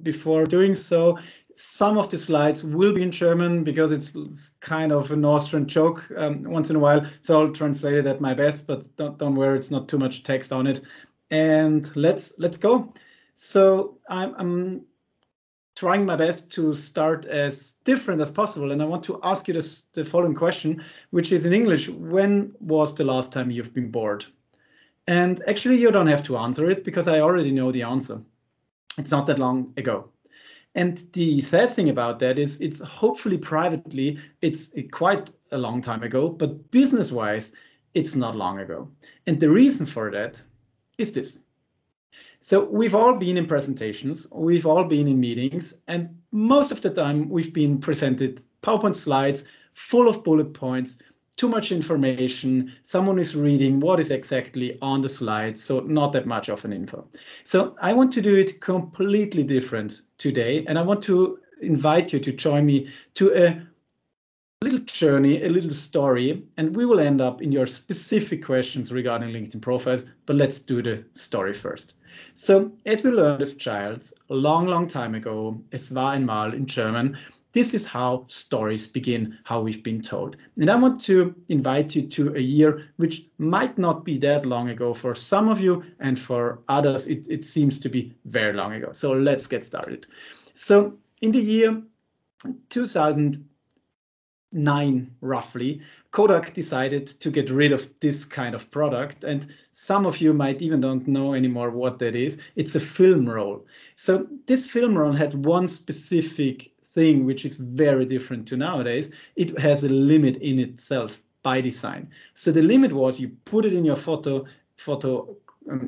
before doing so, some of the slides will be in German because it's kind of an Austrian joke once in a while. So I'll translate it at my best, but don't worry, it's not too much text on it. And let's go. So I'm trying my best to start as different as possible. And I want to ask you the following question, which is in English. When was the last time you've been bored? And actually, you don't have to answer it because I already know the answer. It's not that long ago. And the sad thing about that is it's hopefully privately, it's quite a long time ago, but business-wise, it's not long ago. And the reason for that is this. So we've all been in presentations, we've all been in meetings, and most of the time we've been presented PowerPoint slides full of bullet points, too much information, someone is reading what is exactly on the slide, so not that much of an info. So I want to do it completely different today, and I want to invite you to join me to a little journey, a little story, and we will end up in your specific questions regarding LinkedIn profiles, but let's do the story first. So as we learned as child, a long time ago, es war einmal in German, this is how stories begin, how we've been told. And I want to invite you to a year which might not be that long ago for some of you, and for others, it seems to be very long ago. So let's get started. So in the year 2009, roughly, Kodak decided to get rid of this kind of product. And some of you might even don't know anymore what that is. It's a film roll. So this film roll had one specific thing which is very different to nowadays. It has a limit in itself by design. So the limit was you put it in your photo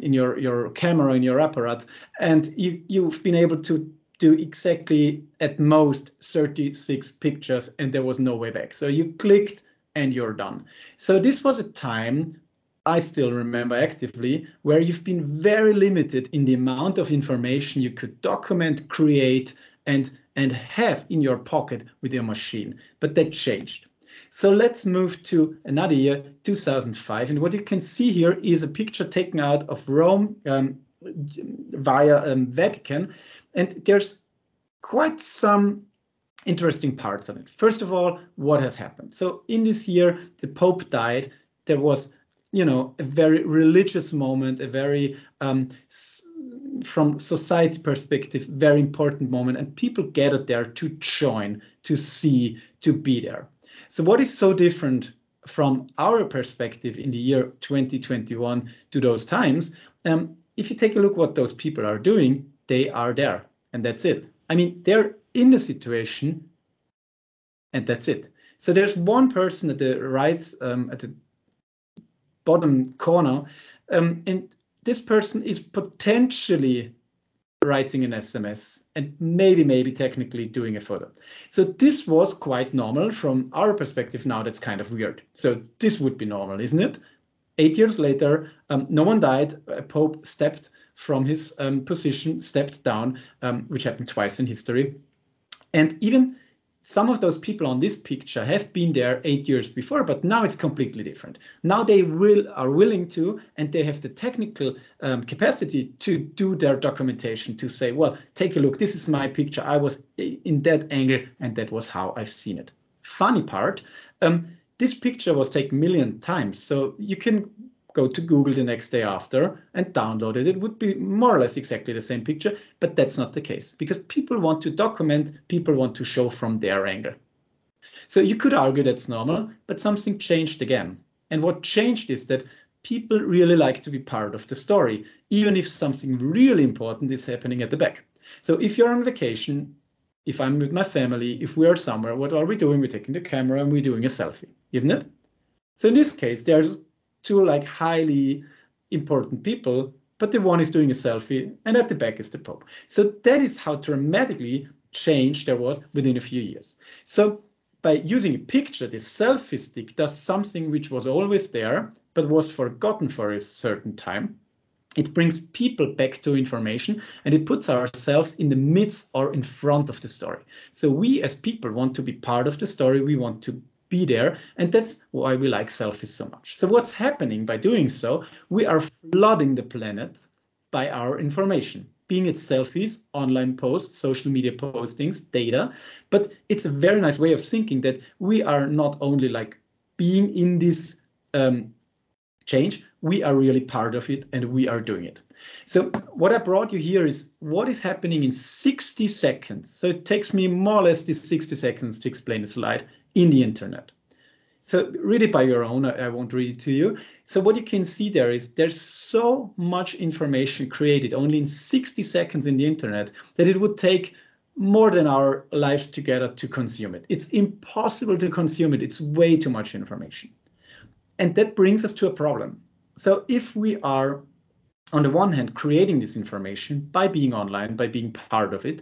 in your camera, in your apparat, and you've been able to do exactly at most 36 pictures, and there was no way back. So you clicked and you're done. So this was a time I still remember actively where you've been very limited in the amount of information you could document, create, and have in your pocket with your machine. But that changed. So let's move to another year, 2005. And what you can see here is a picture taken out of Rome via Vatican. And there's quite some interesting parts of it. First of all, what has happened? So in this year, the Pope died. There was, a very religious moment, a very, from society perspective, very important moment. And people gathered there to join, to see, to be there. So what is so different from our perspective in the year 2021 to those times? If you take a look what those people are doing, they are there, and that's it. I mean, they're in the situation, and that's it. So there's one person at the right, at the bottom corner, and this person is potentially writing an SMS and maybe technically doing a photo. So this was quite normal from our perspective. Now that's kind of weird. So this would be normal, isn't it? 8 years later, no one died. A Pope stepped from his position, stepped down, which happened twice in history. And even some of those people on this picture have been there 8 years before, but now it's completely different. Now they are willing to, and they have the technical capacity to do their documentation, to say, well, take a look, this is my picture. I was in that angle, and that was how I've seen it. Funny part, this picture was taken a million times, so you can go to Google the next day after and download it. It would be more or less exactly the same picture, but that's not the case because people want to document, people want to show from their angle. So you could argue that's normal, but something changed again. And what changed is that people really like to be part of the story, even if something really important is happening at the back. So if you're on vacation, if I'm with my family, if we are somewhere, what are we doing? We're taking the camera and we're doing a selfie, isn't it? So in this case, there's two like highly important people, but the one is doing a selfie and at the back is the Pope. So that is how dramatically change there was within a few years. So by using a picture, this selfie stick does something which was always there, but was forgotten for a certain time. It brings people back to information and it puts ourselves in the midst or in front of the story. So we as people want to be part of the story. We want to be there. And that's why we like selfies so much. So what's happening by doing so? We are flooding the planet by our information. being it selfies, online posts, social media postings, data, but it's a very nice way of thinking that we are not only like being in this change, we are really part of it and we are doing it. So what I brought you here is what is happening in 60 seconds. So it takes me more or less these 60 seconds to explain the slide in the internet. So read it by your own, I won't read it to you. So what you can see there is there's so much information created only in 60 seconds in the internet that it would take more than our lives together to consume it. It's impossible to consume it. It's way too much information. And that brings us to a problem. So if we are, on the one hand, creating this information by being online, by being part of it,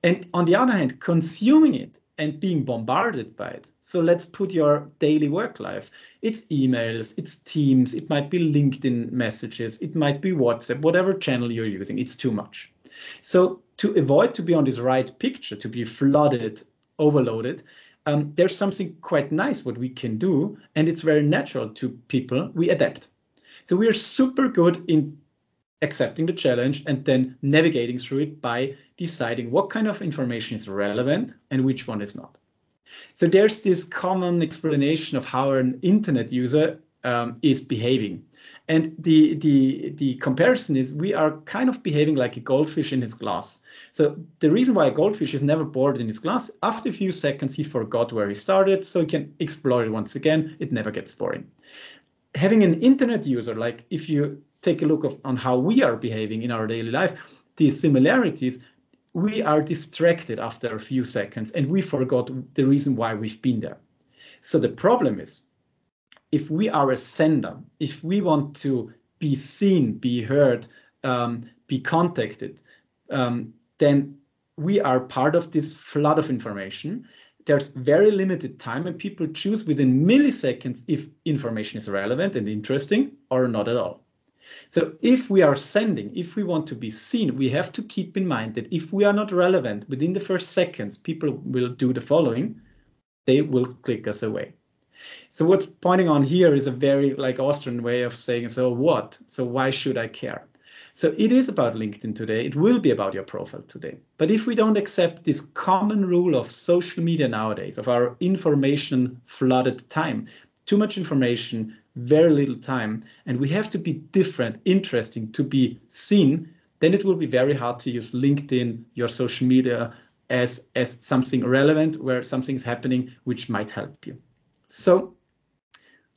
and on the other hand, consuming it and being bombarded by it. So let's put your daily work life. It's emails, it's Teams, it might be LinkedIn messages, it might be WhatsApp, whatever channel you're using, it's too much. So to avoid to be on this right picture, to be flooded, overloaded, there's something quite nice what we can do, and it's very natural to people, we adapt. So we are super good in accepting the challenge and then navigating through it by deciding what kind of information is relevant and which one is not. So there's this common explanation of how an internet user is behaving. And the comparison is we are kind of behaving like a goldfish in his glass. So the reason why a goldfish is never bored in his glass, after a few seconds, he forgot where he started, so he can explore it once again. It never gets boring. Having an internet user, like if you take a look on how we are behaving in our daily life, the similarities, we are distracted after a few seconds and we forgot the reason why we've been there. So the problem is, if we are a sender, if we want to be seen, be heard, be contacted, then we are part of this flood of information. There's very limited time and people choose within milliseconds if information is relevant and interesting or not at all. So if we are sending, if we want to be seen, we have to keep in mind that if we are not relevant within the first seconds, people will do the following. They will click us away. So what's pointing on here is a very like Austrian way of saying, so what? So why should I care? So it is about LinkedIn today. It will be about your profile today. But if we don't accept this common rule of social media nowadays, of our information flooded time, too much information, very little time, and we have to be different, interesting, to be seen, then it will be very hard to use LinkedIn, your social media, as something relevant, where something's happening which might help you. So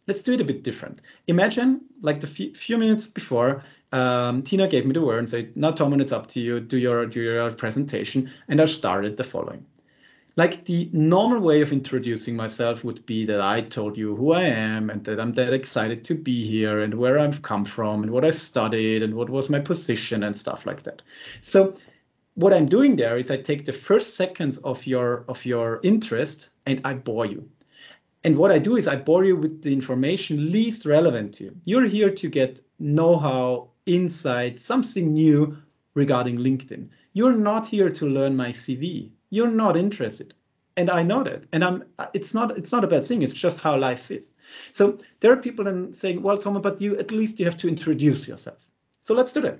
let's do it a bit different. Imagine like the few minutes before, Tina gave me the word and said, now Tom, it's up to you, do your presentation, and I started the following. Like the normal way of introducing myself would be that I told you who I am and that I'm that excited to be here and where I've come from and what I studied and what was my position and stuff like that. So what I'm doing there is I take the first seconds of your interest and I bore you. And what I do is I bore you with the information least relevant to you. You're here to get know-how, insight, something new regarding LinkedIn. You're not here to learn my CV. You're not interested. And I know that. And it's not a bad thing. It's just how life is. So there are people then saying, well, Thomas, but at least you have to introduce yourself. So let's do that.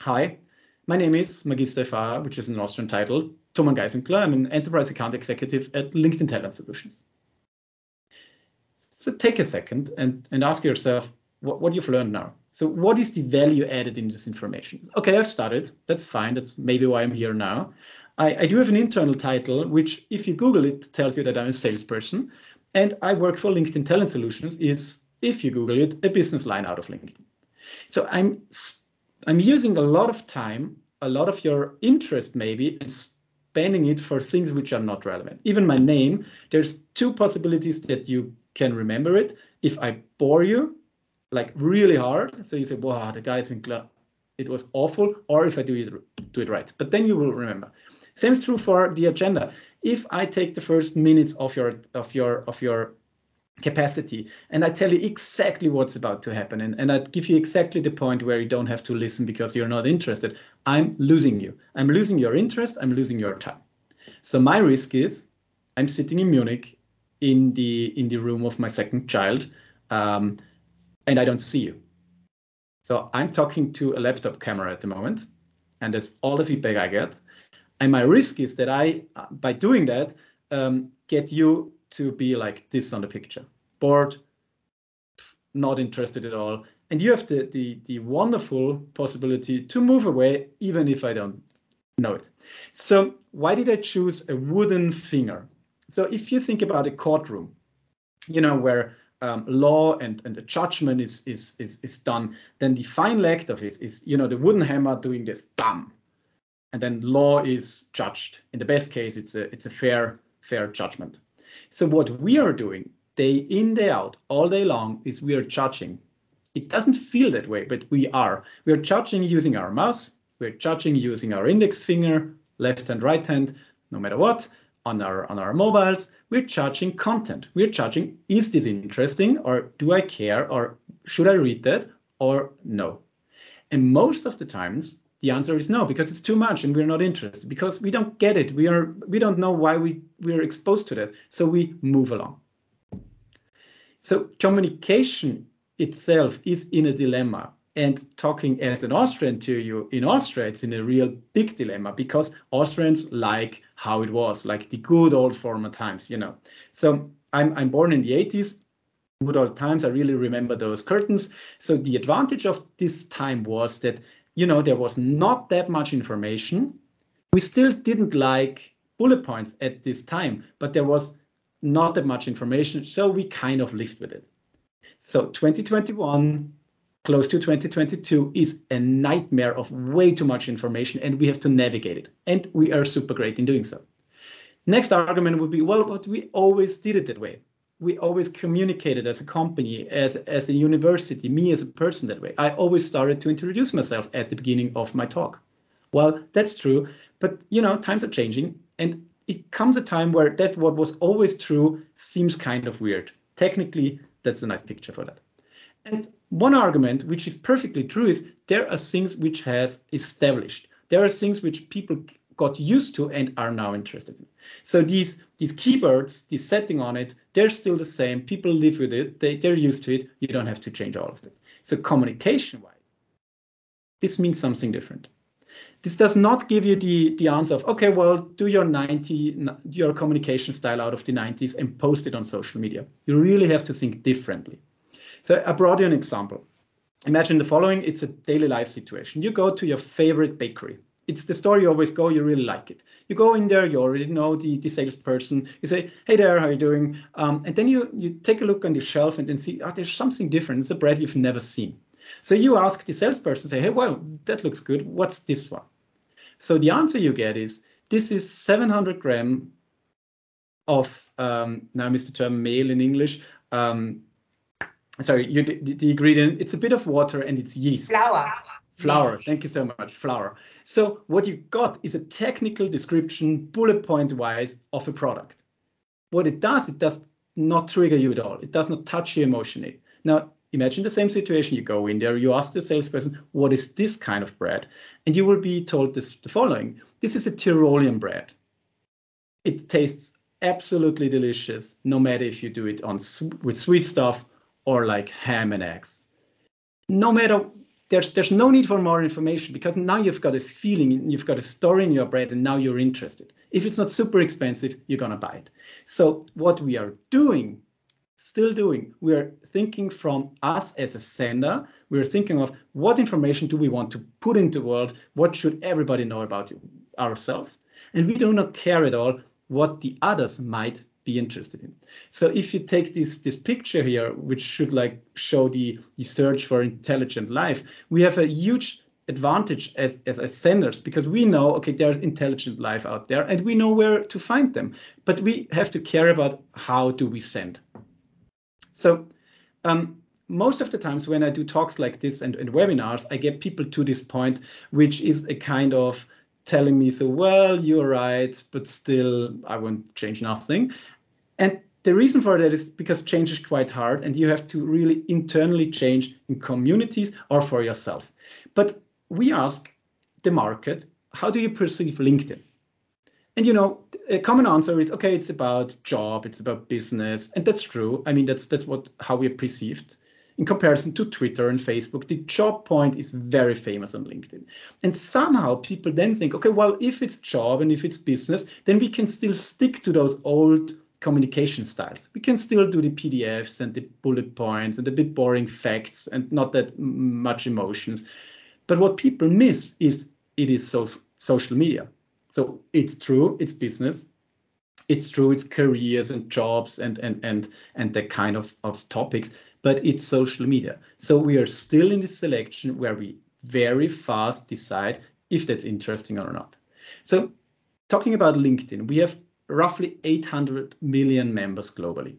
Hi, my name is Magister FH, which is an Austrian title, Thomas Geisinkler. I'm an enterprise account executive at LinkedIn Talent Solutions. So take a second and ask yourself what you've learned now. So what is the value added in this information? Okay, I've started. That's fine. That's maybe why I'm here now. I do have an internal title, which if you Google it, tells you that I'm a salesperson. And I work for LinkedIn Talent Solutions. Is, if you Google it, a business line out of LinkedIn. So I'm using a lot of time, a lot of your interest maybe, and spending it for things which are not relevant. Even my name, there's two possibilities that you can remember it. If I bore you like really hard, so you say, wow, the Geisinkler, it was awful, or if I do it right, but then you will remember. Same is true for the agenda. If I take the first minutes of your capacity and I tell you exactly what's about to happen, and I give you exactly the point where you don't have to listen because you're not interested, I'm losing you. I'm losing your interest, I'm losing your time. So my risk is I'm sitting in Munich in the room of my second child, and I don't see you. So I'm talking to a laptop camera at the moment, and that's all the feedback I get. And my risk is that I, by doing that, get you to be like this on the picture, bored, not interested at all. And you have the wonderful possibility to move away, even if I don't know it. So why did I choose a wooden finger? So if you think about a courtroom, where law and the judgment is done, then the final act of it is, the wooden hammer doing this, bam, and then law is judged. In the best case, it's a fair judgment. So what we are doing day in, day out, all day long, is we are judging. It doesn't feel that way, but we are. We are judging using our mouse. We're judging using our index finger, left hand, right hand, no matter what, on our mobiles. We're judging content. We're judging, is this interesting, or do I care, or should I read that, or no? And most of the times, the answer is no, because it's too much and we're not interested, because we don't get it. We don't know why we're exposed to that. So we move along. So communication itself is in a dilemma. And talking as an Austrian to you, in Austria, it's in a real big dilemma, because Austrians like how it was, like the good old former times, So I'm born in the 80s. Good old times. I really remember those curtains. So the advantage of this time was that, there was not that much information. We still didn't like bullet points at this time, but there was not that much information. So we kind of lived with it. So 2021, close to 2022, is a nightmare of way too much information, and we have to navigate it. And we are super great in doing so. Next argument would be, well, but we always did it that way. We always communicated as a company, as a university, me as a person that way. I always started to introduce myself at the beginning of my talk. Well, that's true, but times are changing, and it comes a time where that what was always true seems kind of weird. Technically, that's a nice picture for that. And one argument, which is perfectly true, is there are things which has established. There are things which people got used to and are now interested in. So these keywords, the setting on it, they're still the same. People live with it. They're used to it. You don't have to change all of it. So communication-wise, this means something different. This does not give you the answer of, okay, well, do your communication style out of the 90s and post it on social media. You really have to think differently. So I brought you an example. Imagine the following. It's a daily life situation. You go to your favorite bakery. It's the store you always go. You really like it. You go in there. You already know the salesperson. You say, hey there, how are you doing? And then you take a look on the shelf and then see, oh, there's something different. It's a bread you've never seen. So you ask the salesperson, say, hey, well, that looks good. What's this one? So the answer you get is, this is 700 grams of, now I missed the term meal in English. Sorry, the ingredient, it's a bit of water and it's yeast. Flour, thank you so much, flour. So what you got is a technical description, bullet point wise, of a product. What it does not trigger you at all. It does not touch you emotionally. Now, imagine the same situation. You go in there, you ask the salesperson, what is this kind of bread? And you will be told the following. This is a Tyrolean bread. It tastes absolutely delicious, no matter if you do it with sweet stuff or like ham and eggs. No matter, there's no need for more information, because now you've got a feeling, you've got a story in your bread, and now you're interested. If it's not super expensive, you're gonna buy it. So what we are doing, we are thinking from us as a sender. We are thinking of what information do we want to put into the world? What should everybody know about ourselves? And we do not care at all what the others might be interested in. So if you take this picture here, which should like show the search for intelligent life, we have a huge advantage as senders, because we know, okay, there's intelligent life out there and we know where to find them, but we have to care about how do we send. So most of the times when I do talks like this and webinars, I get people to this point, which is a kind of telling me, so, well, you're right, but still I won't change nothing. And the reason for that is because change is quite hard, and you have to really internally change in communities or for yourself. But we ask the market, how do you perceive LinkedIn? And a common answer is, okay, it's about job, it's about business, and that's true. I mean, that's how we're perceived. in comparison to Twitter and Facebook. The job point is very famous on LinkedIn. And somehow people then think, okay, well, if it's job and if it's business, then we can still stick to those old communication styles. We can still do the PDFs and the bullet points and a bit boring facts and not that much emotions. But what people miss is it is social media. So it's true, it's business. It's true, it's careers and jobs and that kind of topics, but it's social media. So we are still in this selection where we very fast decide if that's interesting or not. So talking about LinkedIn, we have roughly 800 million members globally.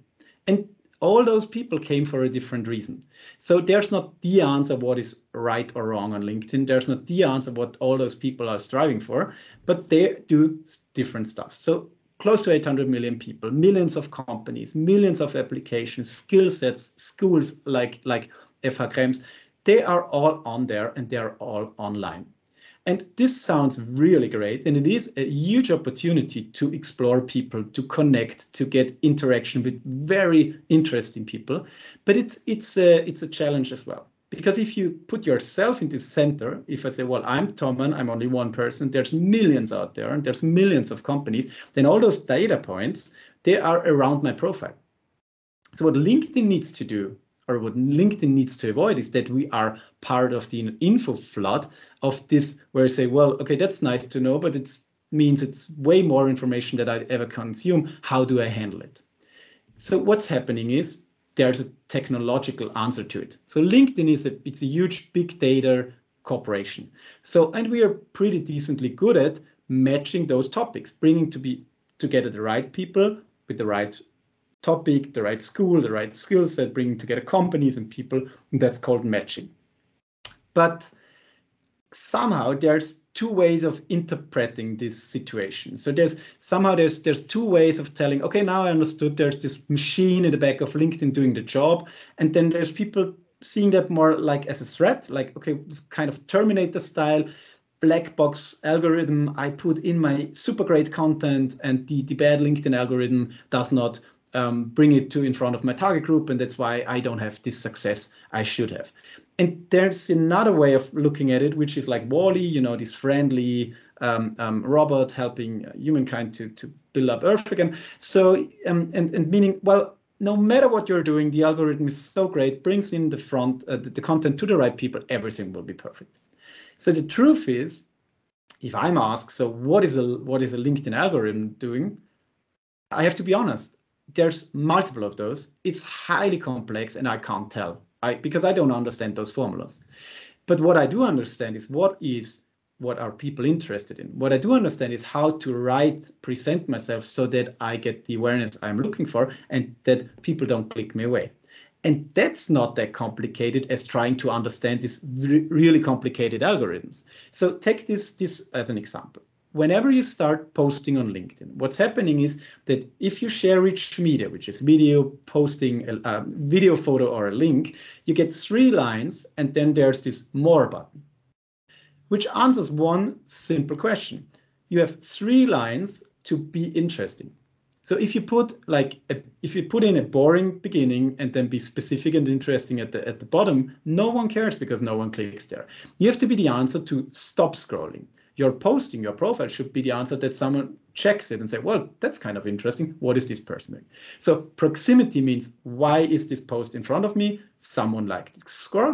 And all those people came for a different reason. So there's not the answer what is right or wrong on LinkedIn. There's not the answer what all those people are striving for, but they do different stuff. So close to 800 million people, millions of companies, millions of applications, skill sets, schools like IMC Krems, they are all on there and they're all online. And this sounds really great, and it is a huge opportunity to explore people, to connect, to get interaction with very interesting people. But it's a challenge as well, because if you put yourself into center, if I say, well, I'm Toman, I'm only one person, there's millions out there, and there's millions of companies, then all those data points, they are around my profile. So what LinkedIn needs to do, or what LinkedIn needs to avoid, is that we are part of the info flood of this, where I say, well, okay, that's nice to know, but it means it's way more information that I ever consume. How do I handle it? So what's happening is there's a technological answer to it. So LinkedIn it's a huge big data corporation. So, and we are pretty decently good at matching those topics, bringing together the right people with the right topic, the right school, the right skill set, bringing together companies and people, and that's called matching. But somehow there's two ways of interpreting this situation. So there's two ways of telling, okay, now I understood there's this machine in the back of LinkedIn doing the job, and then there's people seeing that more like as a threat, like, okay, this kind of Terminator style, black box algorithm, I put in my super great content and the bad LinkedIn algorithm does not bring it in front of my target group, and that's why I don't have this success I should have. And there's another way of looking at it, which is like WALL-E, this friendly robot helping humankind to build up Earth again. So and meaning, well, no matter what you're doing, the algorithm is so great, brings in the content to the right people, everything will be perfect. So the truth is, if I'm asked, so what is a LinkedIn algorithm doing? I have to be honest. There's multiple of those. It's highly complex, and I can't tell because I don't understand those formulas. But what I do understand is what are people interested in. What I do understand is how to present myself so that I get the awareness I'm looking for and that people don't click me away. And that's not that complicated as trying to understand these really complicated algorithms. So take this as an example. Whenever you start posting on LinkedIn, what's happening is that if you share rich media, which is video, posting a video photo or a link, you get 3 lines, and then there's this more button, which answers one simple question. You have 3 lines to be interesting. So if you put in a boring beginning and then be specific and interesting at the bottom, no one cares because no one clicks there. You have to be the answer to stop scrolling. Your posting, your profile should be the answer that someone checks it and say, well, that's kind of interesting. What is this person doing? So proximity means, why is this post in front of me? Someone liked it. Scroll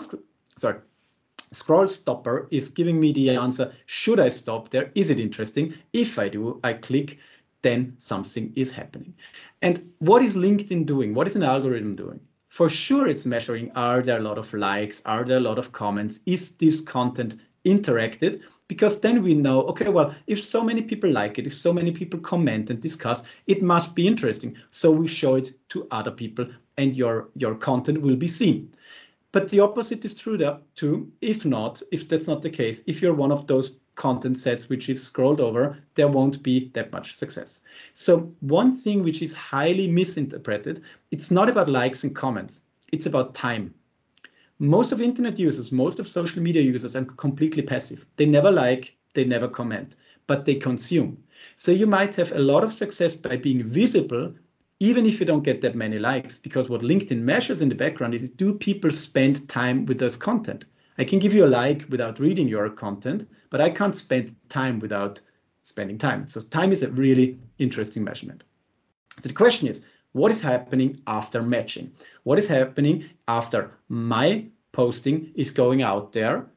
stopper is giving me the answer, should I stop there? Is it interesting? If I do, I click, then something is happening. And what is LinkedIn doing? What is an algorithm doing? For sure, it's measuring, are there a lot of likes? Are there a lot of comments? Is this content interacted? Because then we know, okay, well, if so many people like it, if so many people comment and discuss, it must be interesting. So we show it to other people and your content will be seen. But the opposite is true there too. If that's not the case, if you're one of those content sets which is scrolled over, there won't be that much success. So one thing which is highly misinterpreted, it's not about likes and comments, it's about time. Most of internet users, most of social media users are completely passive. They never like, they never comment, but they consume. So you might have a lot of success by being visible even if you don't get that many likes, because what LinkedIn measures in the background is, do people spend time with this content? I can give you a like without reading your content, but I can't spend time without spending time. So time is a really interesting measurement. So the question is, what is happening after matching? What is happening after my posting is going out there?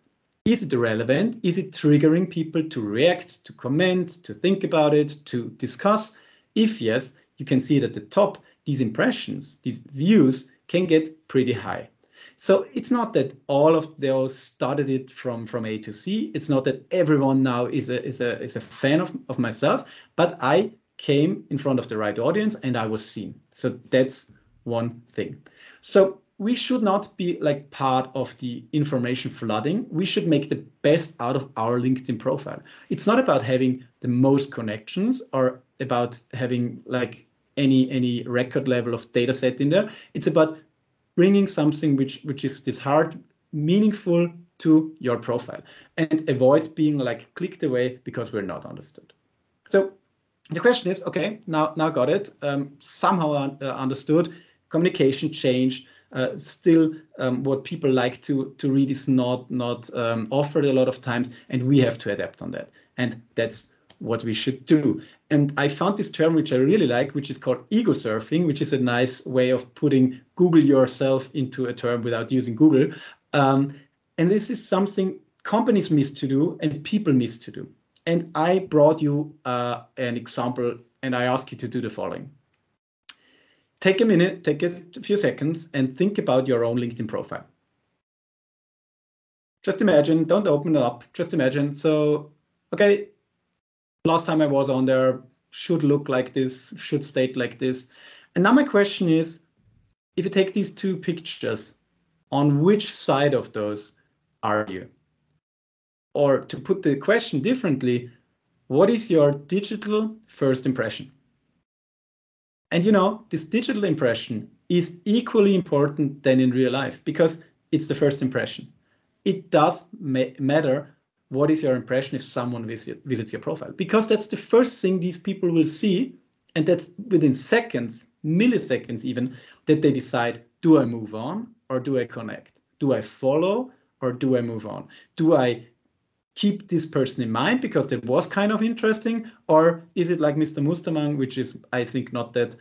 Is it relevant? Is it triggering people to react, to comment, to think about it, to discuss? If yes, you can see it at the top, these impressions, these views can get pretty high. So it's not that all of those started it from A to Z. It's not that everyone now is a fan of myself, but I came in front of the right audience and I was seen. So that's one thing. So we should not be like part of the information flooding. We should make the best out of our LinkedIn profile. It's not about having the most connections or about having like any record level of data set in there. It's about bringing something which is this hard, meaningful to your profile, and avoid being like clicked away because we're not understood. So the question is, okay, now got it. Somehow understood. Communication changed. Still, what people like to read is not offered a lot of times, and we have to adapt on that. And that's what we should do. And I found this term, which I really like, which is called Egosurfing, which is a nice way of putting Google yourself into a term without using Google. And this is something companies miss to do and people miss to do. And I brought you an example, and I ask you to do the following. Take a minute, take a few seconds, and think about your own LinkedIn profile. Just imagine, don't open it up, just imagine. So, okay, last time I was on there, should look like this, should state like this. And now my question is, if you take these two pictures, on which side of those are you? Or to put the question differently, what is your digital first impression? And you know, this digital impression is equally important than in real life because it's the first impression. It does matter what is your impression if someone visits your profile, because that's the first thing these people will see, and that's within seconds, milliseconds even, that they decide, do I move on or do I connect? Do I follow or do I move on? Do I keep this person in mind because that was kind of interesting, or is it like Mr. Mustermann, which is, I think, not that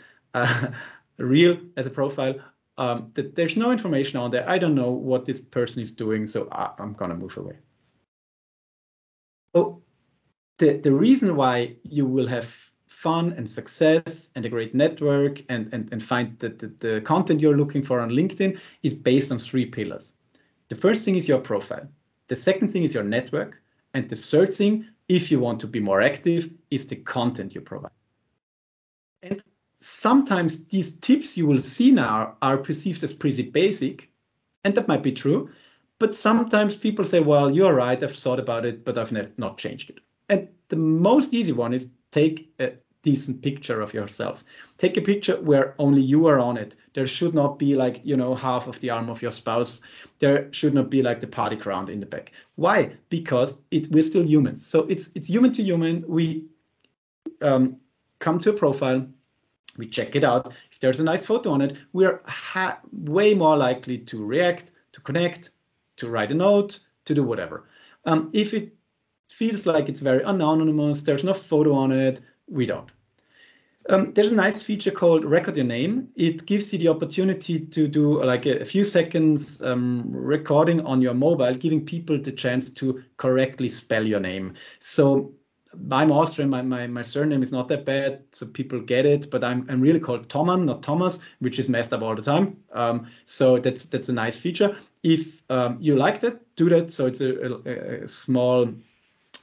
real as a profile, that there's no information on there. I don't know what this person is doing, so I'm gonna move away. So the reason why you will have fun and success and a great network and find the content you're looking for on LinkedIn is based on 3 pillars. The first thing is your profile. The second thing is your network. And the third thing, if you want to be more active, is the content you provide. And sometimes these tips you will see now are perceived as pretty basic, and that might be true. But sometimes people say, well, you're right, I've thought about it, but I've not changed it. And the most easy one is take a decent picture of yourself. Take a picture where only you are on it. There should not be like, you know, half of the arm of your spouse. There should not be like the party ground in the back. Why? Because we're still humans. So it's human to human. We come to a profile, we check it out. If there's a nice photo on it, we're way more likely to react, to connect, to write a note, to do whatever. If it feels like it's very anonymous, there's no photo on it, we don't. There's a nice feature called Record Your Name. It gives you the opportunity to do like a few seconds recording on your mobile, giving people the chance to correctly spell your name. So I'm Austrian, my surname is not that bad, so people get it, but I'm really called Toman, not Thomas, which is messed up all the time. So that's a nice feature. If you like that, do that. So it's a small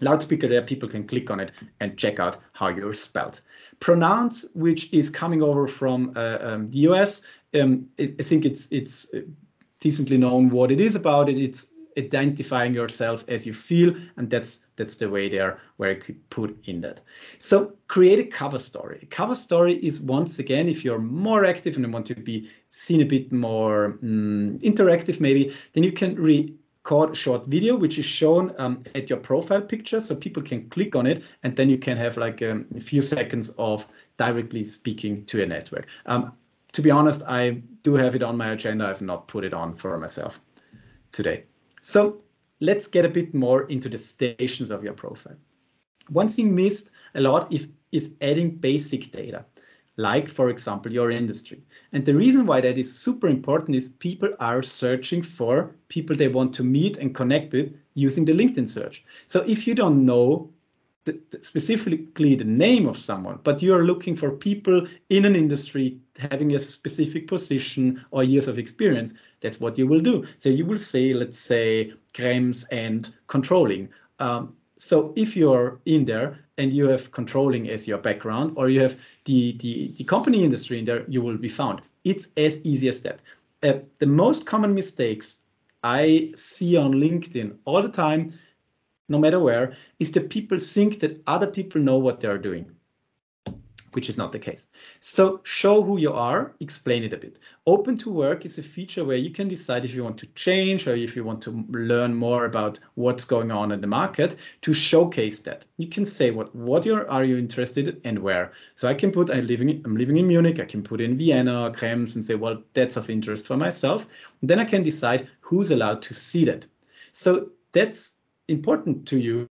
loudspeaker there, people can click on it and check out how you're spelled. Pronouns, which is coming over from the US, I think it's decently known what it is about it. It's identifying yourself as you feel, and that's the way there where I could put in that. So create a cover story. A cover story is, once again, if you're more active and want to be seen a bit more interactive maybe, then you can short video, which is shown at your profile picture, so people can click on it, and then you can have like a few seconds of directly speaking to a network. To be honest, I do have it on my agenda. I've not put it on for myself today. So let's get a bit more into the stations of your profile. One thing missed a lot is adding basic data, like, for example, your industry. And the reason why that is super important is people are searching for people they want to meet and connect with using the LinkedIn search. So if you don't know specifically the name of someone, but you are looking for people in an industry having a specific position or years of experience, that's what you will do. So you will say, let's say, Krems and controlling. So if you're in there and you have controlling as your background, or you have the company industry in there, you will be found. It's as easy as that. The most common mistakes I see on LinkedIn all the time, no matter where, is that people think that other people know what they're doing, which is not the case. So show who you are, explain it a bit. Open to work is a feature where you can decide if you want to change or if you want to learn more about what's going on in the market, to showcase that. You can say what are you interested in and where. So I can put I'm living in Munich, I can put in Vienna or Krems and say, well, that's of interest for myself. And then I can decide who's allowed to see that. So that's important to you,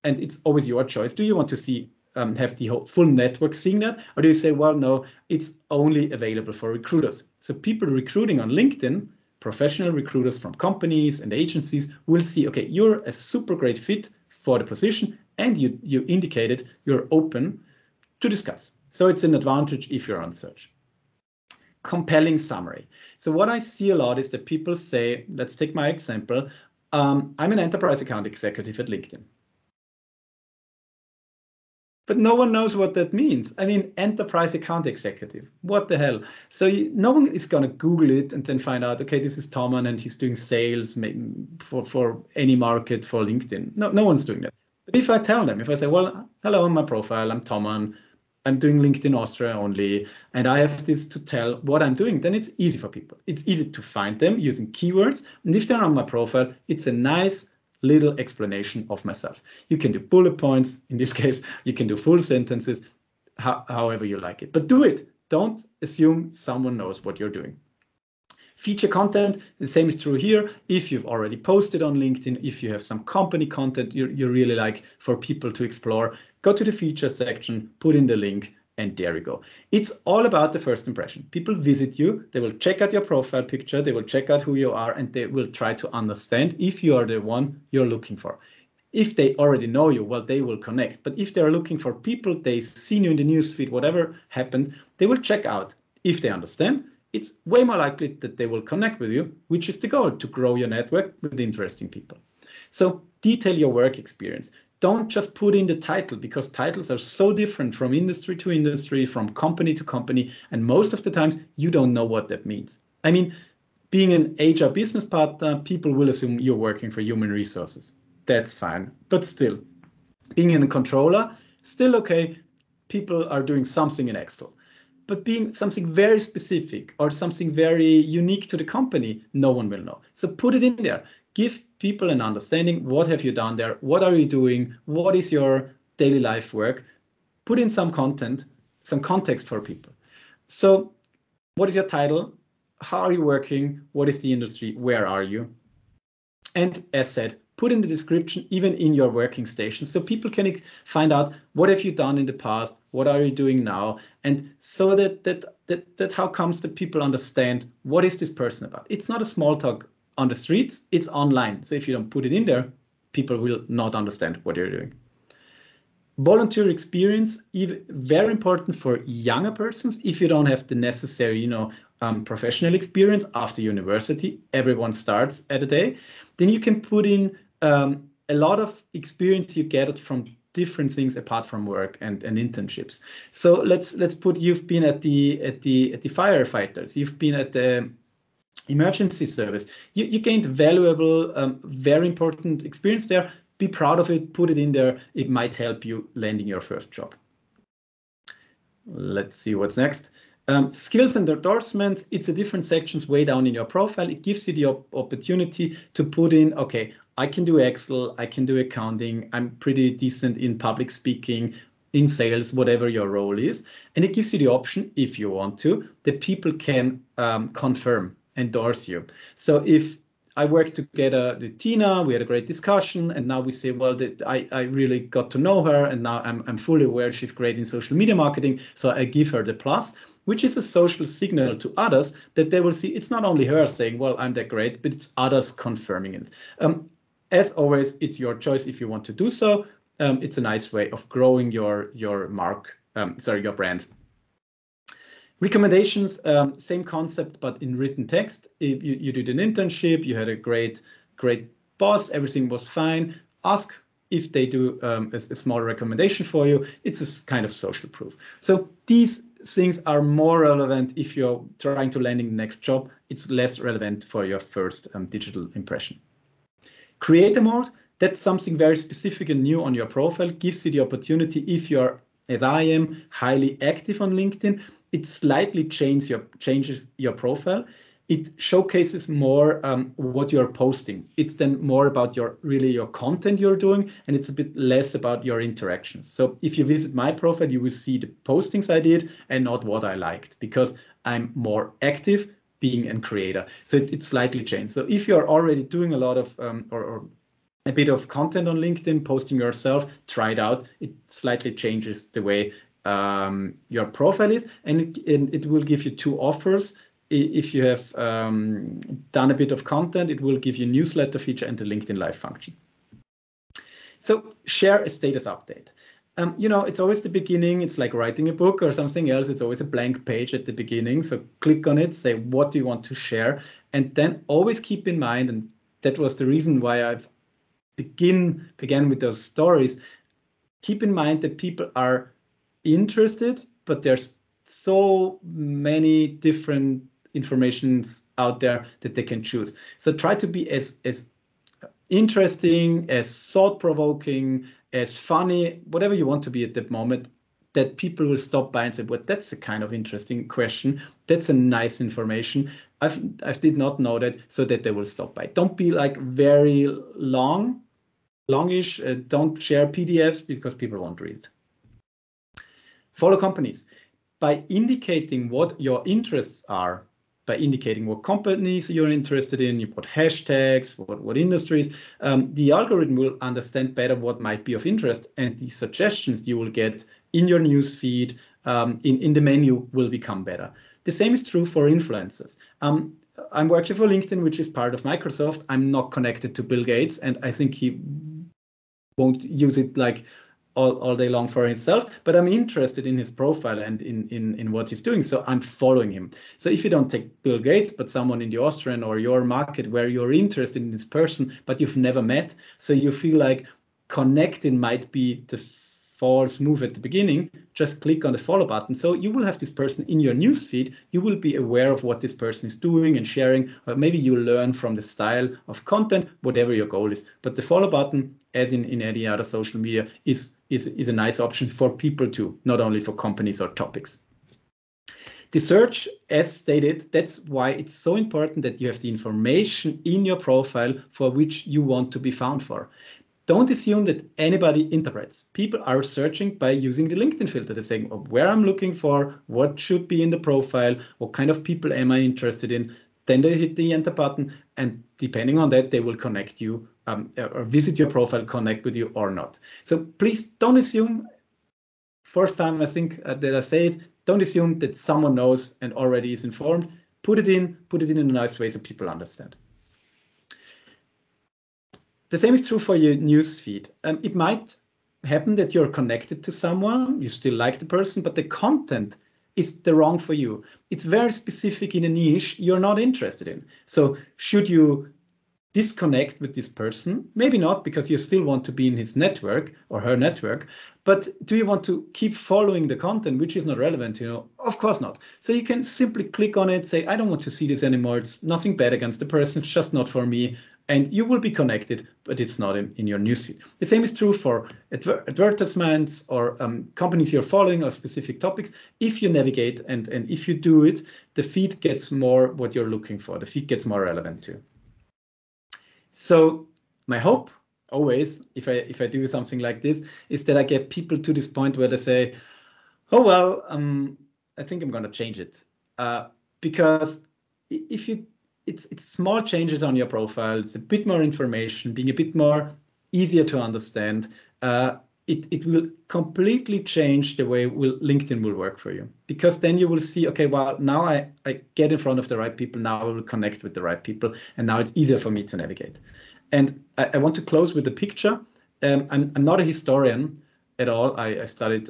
and it's always your choice. Do you want to see have the whole full network seeing that, or do you say, well, no, it's only available for recruiters? So people recruiting on LinkedIn, professional recruiters from companies and agencies, will see, okay, you're a super great fit for the position, and you indicated you're open to discuss. So it's an advantage if you're on search. Compelling summary. So what I see a lot is that people say, let's take my example, I'm an enterprise account executive at LinkedIn. But no one knows what that means. I mean, enterprise account executive, what the hell? So no one is going to Google it and then find out, okay, this is Toman and he's doing sales for any market for LinkedIn. No one's doing that. But if I tell them, if I say, well, hello, on my profile, I'm Toman, I'm doing LinkedIn Austria only, and I have this to tell what I'm doing, then it's easy for people. It's easy to find them using keywords. And if they're on my profile, it's a nice little explanation of myself. You can do bullet points. In this case, you can do full sentences, however you like it. But do it. Don't assume someone knows what you're doing. Feature content, the same is true here. If you've already posted on LinkedIn, if you have some company content you really like for people to explore, go to the feature section, put in the link, and there you go. It's all about the first impression. People visit you, they will check out your profile picture, they will check out who you are, and they will try to understand if you are the one you're looking for. If they already know you, well, they will connect. But if they're looking for people, they've seen you in the newsfeed, whatever happened, they will check out. If they understand, it's way more likely that they will connect with you, which is the goal, to grow your network with interesting people. So detail your work experience. Don't just put in the title, because titles are so different from industry to industry, from company to company, and most of the times you don't know what that means. I mean, being an HR business partner, people will assume you're working for human resources. That's fine, but still, being a controller, still okay. People are doing something in Excel. But being something very specific or something very unique to the company, no one will know. So put it in there. Give people an understanding. What have you done there? What are you doing? What is your daily life work? Put in some content, some context for people. So what is your title? How are you working? What is the industry? Where are you? And as said, put in the description, even in your working station, so people can find out what have you done in the past, what are you doing now, and so that how comes that people understand what is this person about. It's not a small talk on the streets, it's online. So if you don't put it in there, people will not understand what you're doing. Volunteer experience, very important for younger persons. If you don't have the necessary, professional experience after university, everyone starts at a day, then you can put in a lot of experience you get from different things apart from work and internships. So let's put, you've been at the firefighters, you've been at the emergency service. You gained valuable, very important experience there. Be proud of it, put it in there. It might help you landing your first job. Let's see what's next. Skills and endorsements, it's a different sections way down in your profile. It gives you the opportunity to put in, okay, I can do Excel, I can do accounting, I'm pretty decent in public speaking, in sales, whatever your role is. And it gives you the option, if you want to, that people can confirm, endorse you. So if I worked together with Tina, we had a great discussion, and now we say, well, I really got to know her, and now I'm fully aware she's great in social media marketing, so I give her the plus, which is a social signal to others that they will see it's not only her saying, well, I'm that great, but it's others confirming it. As always, it's your choice if you want to do so. It's a nice way of growing your brand. Recommendations, same concept, but in written text. If you did an internship, you had a great boss, everything was fine. Ask if they do a small recommendation for you. It's a kind of social proof. So these things are more relevant if you're trying to landing the next job. It's less relevant for your first digital impression. Creator mode, that's something very specific and new on your profile. Gives you the opportunity, if you're, as I am, highly active on LinkedIn, it slightly changes your profile. It showcases more what you're posting. It's then more about your content you're doing, and it's a bit less about your interactions. So if you visit my profile, you will see the postings I did and not what I liked, because I'm more active being a creator. So it's slightly changed. So if you're already doing a lot of or a bit of content on LinkedIn, posting yourself, try it out. It slightly changes the way your profile is, and it will give you two offers. If you have done a bit of content, it will give you a newsletter feature and the LinkedIn Live function. So share a status update. It's always the beginning. It's like writing a book or something else. It's always a blank page at the beginning. So click on it, say what do you want to share, and then always keep in mind, and that was the reason why I've began with those stories. Keep in mind that people are interested, but there's so many different informations out there that they can choose. So try to be as interesting, as thought-provoking, as funny, whatever you want to be at that moment, that people will stop by and say, well, that's a kind of interesting question. That's a nice information. I did not know that, so that they will stop by. Don't be like very longish. Don't share PDFs because people won't read it. Follow companies. By indicating what your interests are, by indicating what companies you're interested in, what hashtags, what industries, the algorithm will understand better what might be of interest, and the suggestions you will get in your news feed, in the menu, will become better. The same is true for influencers. I'm working for LinkedIn, which is part of Microsoft. I'm not connected to Bill Gates, and I think he won't use it like all day long for himself, but I'm interested in his profile and in what he's doing, so I'm following him. So if you don't take Bill Gates, but someone in the Austrian or your market where you're interested in this person, but you've never met, so you feel like connecting might be the false move at the beginning, just click on the follow button. So you will have this person in your newsfeed. You will be aware of what this person is doing and sharing, or maybe you learn from the style of content, whatever your goal is. But the follow button, as in any other social media, is a nice option for people too, not only for companies or topics. The search, as stated, that's why it's so important that you have the information in your profile for which you want to be found for. Don't assume that anybody interprets. People are searching by using the LinkedIn filter. They're saying, oh, where I'm looking for, what should be in the profile, what kind of people am I interested in? Then they hit the enter button, and depending on that, they will connect you or visit your profile, connect with you or not. So please don't assume, first time I think that I say it, don't assume that someone knows and already is informed. Put it in a nice way so people understand. The same is true for your news feed. It might happen that you're connected to someone, you still like the person, but the content is the wrong for you. It's very specific in a niche you're not interested in. So should you disconnect with this person? Maybe not, because you still want to be in his network or her network, but do you want to keep following the content which is not relevant? Of course not. So you can simply click on it, say, I don't want to see this anymore. It's nothing bad against the person, it's just not for me. and you will be connected, but it's not in your newsfeed. The same is true for advertisements or companies you're following or specific topics. If you navigate and if you do it, the feed gets more what you're looking for. The feed gets more relevant too. So my hope always, if I do something like this, is that I get people to this point where they say, oh, well, I think I'm going to change it. Because if you, it's small changes on your profile, it's a bit more information, being a bit more easier to understand. It will completely change the way LinkedIn will work for you. Because then you will see, okay, well, now I get in front of the right people, now I will connect with the right people, and now it's easier for me to navigate. And I want to close with a picture. I'm not a historian at all. I studied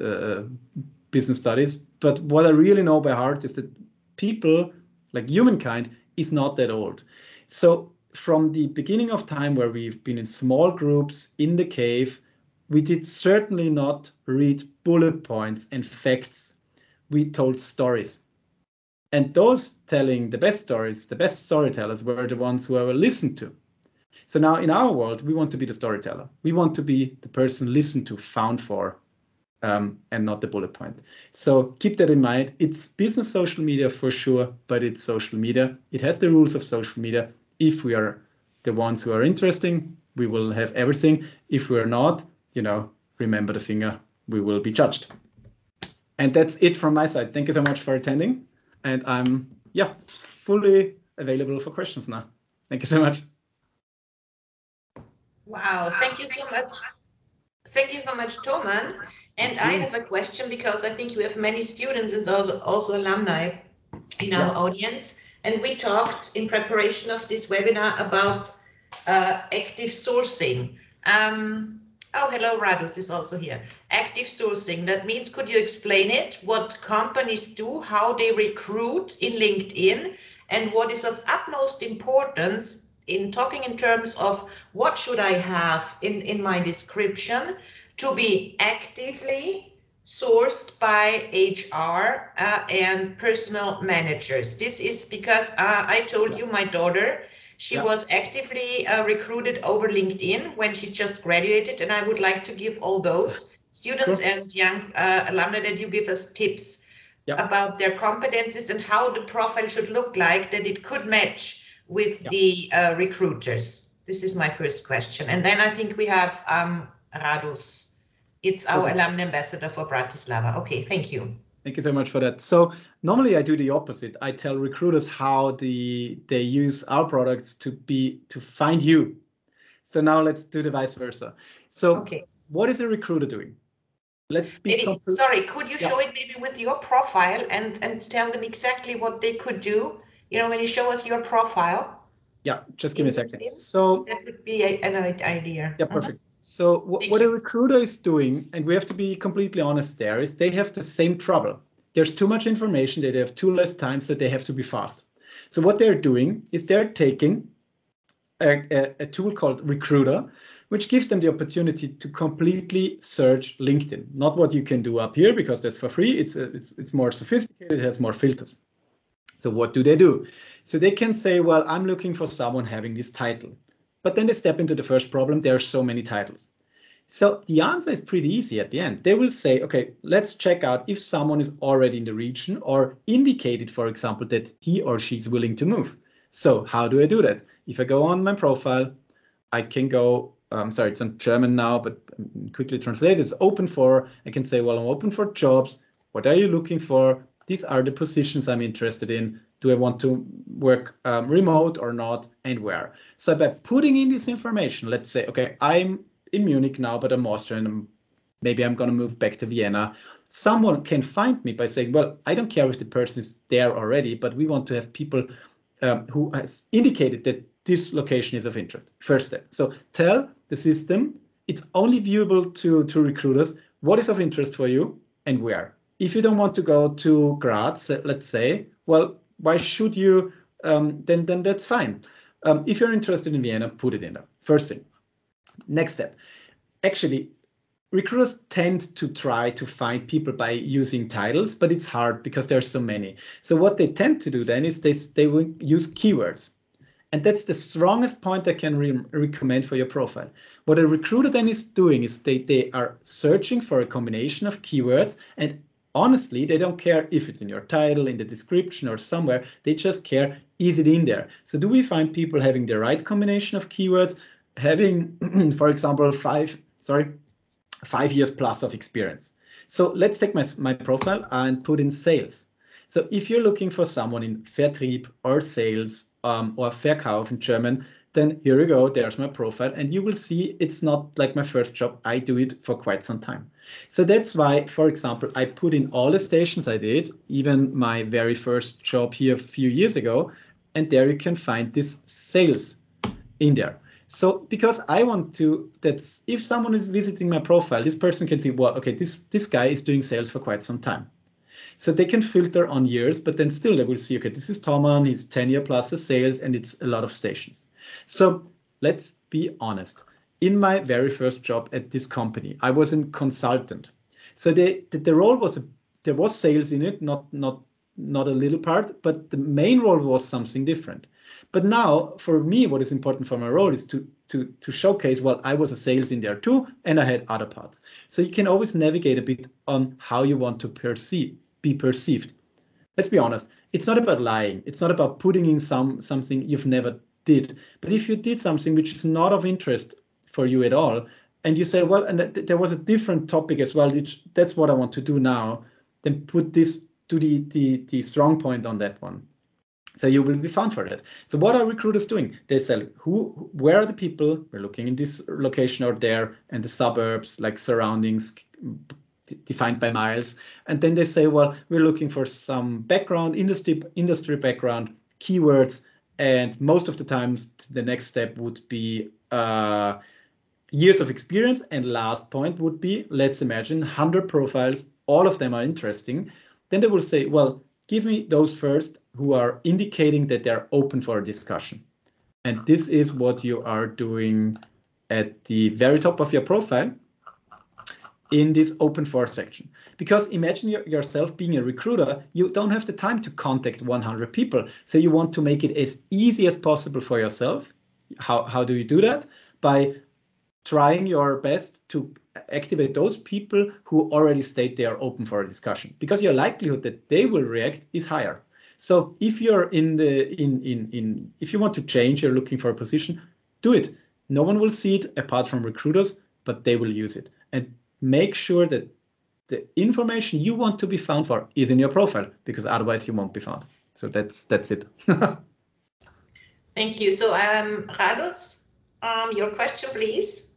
business studies, but what I really know by heart is that people, like humankind, is not that old. So from the beginning of time, where we've been in small groups in the cave, we did certainly not read bullet points and facts. We told stories. And those telling the best stories, the best storytellers, were the ones who were listened to. So now in our world, we want to be the storyteller. We want to be the person listened to, found for, and not the bullet point. So keep that in mind. It's business social media for sure, but it's social media. It has the rules of social media. If we are the ones who are interesting, we will have everything. If we are not, remember the finger, we will be judged. And that's it from my side. Thank you so much for attending. And I'm, fully available for questions now. Thank you so much. Wow, thank you so much. Thank you so much, Thoman. And I have a question, because I think we have many students and also alumni in our audience. And we talked in preparation of this webinar about active sourcing. Oh, hello, Radus is also here. Active sourcing, that means, could you explain it? What companies do, how they recruit in LinkedIn, and what is of utmost importance in talking in terms of what should I have in my description to be actively sourced by HR and personal managers. This is because I told you my daughter, she was actively recruited over LinkedIn when she just graduated, and I would like to give all those students and young alumni that you give us tips about their competencies and how the profile should look like, that it could match with the recruiters. This is my first question. And then I think we have Radus. It's our alumni ambassador for Bratislava. Okay, thank you. Thank you so much for that. So normally I do the opposite. I tell recruiters how they use our products to find you. So now let's do the vice versa. So what is a recruiter doing? Let's be sorry, could you show it maybe with your profile and tell them exactly what they could do? When you show us your profile. Yeah, just give me a second. So that would be an idea. Yeah, perfect. So what a recruiter is doing, and we have to be completely honest there, is they have the same trouble. There's too much information, they have too less time, so they have to be fast. So what they're doing is they're taking a tool called Recruiter, which gives them the opportunity to completely search LinkedIn. Not what you can do up here, because that's for free. It's more sophisticated, it has more filters. So what do? So they can say, well, I'm looking for someone having this title. But then they step into the first problem. There are so many titles. So the answer is pretty easy at the end. They will say, okay, let's check out if someone is already in the region or indicated, for example, that he or she is willing to move. So how do I do that? If I go on my profile, I can go, sorry, it's in German now, but quickly translate. It's open for, I can say, well, I'm open for jobs. What are you looking for? These are the positions I'm interested in. Do I want to work remote or not, and where? So by putting in this information, let's say, okay, I'm in Munich now, but I'm Austrian. Maybe I'm going to move back to Vienna. Someone can find me by saying, well, I don't care if the person is there already, but we want to have people who has indicated that this location is of interest. First step. So tell the system, it's only viewable to recruiters, what is of interest for you and where. If you don't want to go to Graz, let's say, well, why should you? Then that's fine. If you're interested in Vienna, put it in there. First thing. Next step. Actually, recruiters tend to try to find people by using titles, but it's hard because there are so many. So what they tend to do then is they will use keywords. And that's the strongest point I can recommend for your profile. What a recruiter then is doing is they are searching for a combination of keywords, and honestly, they don't care if it's in your title, in the description, or somewhere. They just care, is it in there? So do we find people having the right combination of keywords, having, for example, 5 years plus of experience? So let's take my profile and put in sales. So if you're looking for someone in Vertrieb or sales or Verkauf in German, then here you go, there's my profile, and you will see it's not like my first job. I do it for quite some time. So that's why, for example, I put in all the stations I did, even my very first job here a few years ago, and there you can find this sales in there. So because I want to, that's if someone is visiting my profile, this person can see, well, okay, this guy is doing sales for quite some time. So they can filter on years, but then still they will see, okay, this is Toman, he's 10 year plus of sales, and it's a lot of stations. So let's be honest. In my very first job at this company, I was a consultant. So the role was, there was sales in it, not a little part, but the main role was something different. But now, for me, what is important for my role is to showcase, well, I was a sales in there too, and I had other parts. So you can always navigate a bit on how you want to be perceived. Let's be honest, it's not about lying. It's not about putting in something you've never did. But if you did something which is not of interest for you at all, and you say, well, and there was a different topic as well, that's what I want to do now, then put this to the strong point on that one. So you will be found for that. So what are recruiters doing? They say, where are the people? We're looking in this location or there, and the suburbs, like surroundings defined by miles. And then they say, well, we're looking for some background, industry background, keywords. And most of the times, the next step would be years of experience. And last point would be, let's imagine 100 profiles, all of them are interesting. Then they will say, well, give me those first who are indicating that they're open for a discussion. And this is what you are doing at the very top of your profile in this open for section. Because imagine yourself being a recruiter, you don't have the time to contact 100 people. So you want to make it as easy as possible for yourself. How do you do that? By trying your best to activate those people who already state they are open for a discussion, because your likelihood that they will react is higher. So if you're if you want to change, you're looking for a position, do it. No one will see it apart from recruiters, but they will use it. And make sure that the information you want to be found for is in your profile, because otherwise you won't be found. So that's it. Thank you. So Radus, your question, please.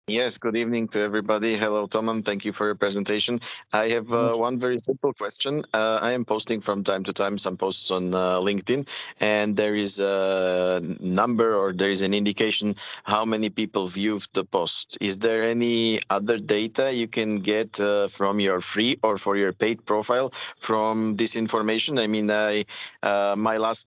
Yes, good evening to everybody. Hello, Toman. Thank you for your presentation. I have one very simple question. I am posting from time to time some posts on LinkedIn, and there is a number, or there is an indication how many people viewed the post. Is there any other data you can get from your free or for your paid profile from this information? I mean, my last